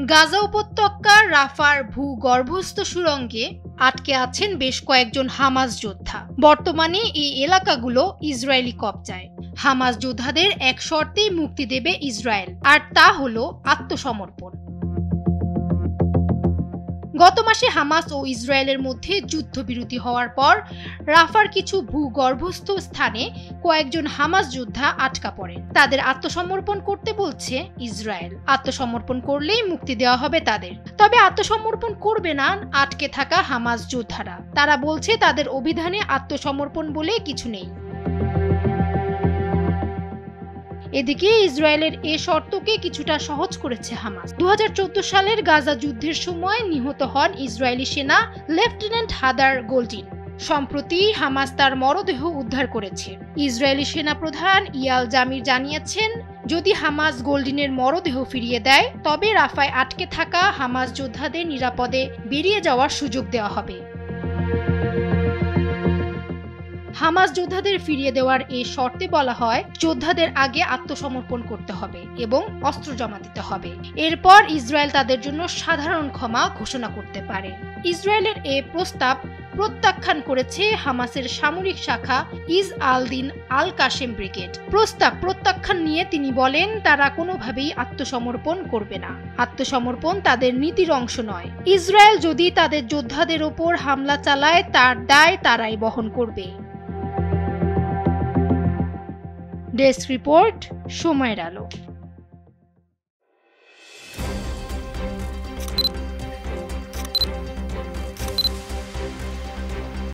গাজা উপত্যকার রাফার ভূগর্ভস্থ সুড়ঙ্গে আটকে আছেন বেশ কয়েকজন হামাস যোদ্ধা। বর্তমানে এই এলাকাগুলো ইসরায়েলি কবজায়। হামাস যোদ্ধাদের এক শর্তেই মুক্তি দেবে ইসরায়েল, আর তা হলো আত্মসমর্পণ। গত মাসে হামাস ও ইসরায়েলের মধ্যে যুদ্ধবিরতি হওয়ার পর রাফার কিছু ভূগর্ভস্থ স্থানে কয়েকজন হামাস যোদ্ধা আটকা পড়েন। তাদের আত্মসমর্পণ করতে বলছে ইসরায়েল। আত্মসমর্পণ করলেই মুক্তি দেওয়া হবে তাদের। তবে আত্মসমর্পণ করবে না আটকে থাকা হামাস যোদ্ধারা। তারা বলছে তাদের অভিধানে আত্মসমর্পণ বলে কিছু নেই। এদিকে ইসরায়েলের এ শর্তকে কিছুটা সহজ করেছে হামাস। 2014 সালের গাজা যুদ্ধের সময় নিহত হন ইসরায়েলি সেনা লেফটেন্যান্ট হাদার গোল্ডিন। সম্প্রতি হামাস তার মরদেহ উদ্ধার করেছে। ইসরায়েলি সেনা প্রধান ইয়াল জামির জানিয়েছেন, যদি হামাস গোল্ডিনের মরদেহ ফিরিয়ে দেয় তবে রাফায় আটকে থাকা হামাস যোদ্ধাদের নিরাপদে বেরিয়ে যাওয়ার সুযোগ দেওয়া হবে। হামাস যোদ্ধাদের ফিরিয়ে দেওয়ার এই শর্তে বলা হয়, যোদ্ধাদের আগে আত্মসমর্পণ করতে হবে এবং অস্ত্র জমা দিতে হবে। এরপর ইসরায়েল তাদের জন্য সাধারণ ক্ষমা ঘোষণা করতে পারে। ইসরায়েলের এই প্রস্তাব প্রত্যাখ্যান করেছে হামাসের সামরিক শাখা ইজ আল-দিন আল-কাশেম ব্রিগেড। প্রস্তাব প্রত্যাখ্যান নিয়ে তিনি বলেন, তারা কোনোভাবেই আত্মসমর্পণ করবে না। আত্মসমর্পণ তাদের নীতির অংশ নয়। ইসরায়েল যদি তাদের যোদ্ধাদের ওপর হামলা চালায় তার দায় তারাই বহন করবে। ডেস্ক রিপোর্ট, সময়ের আলো।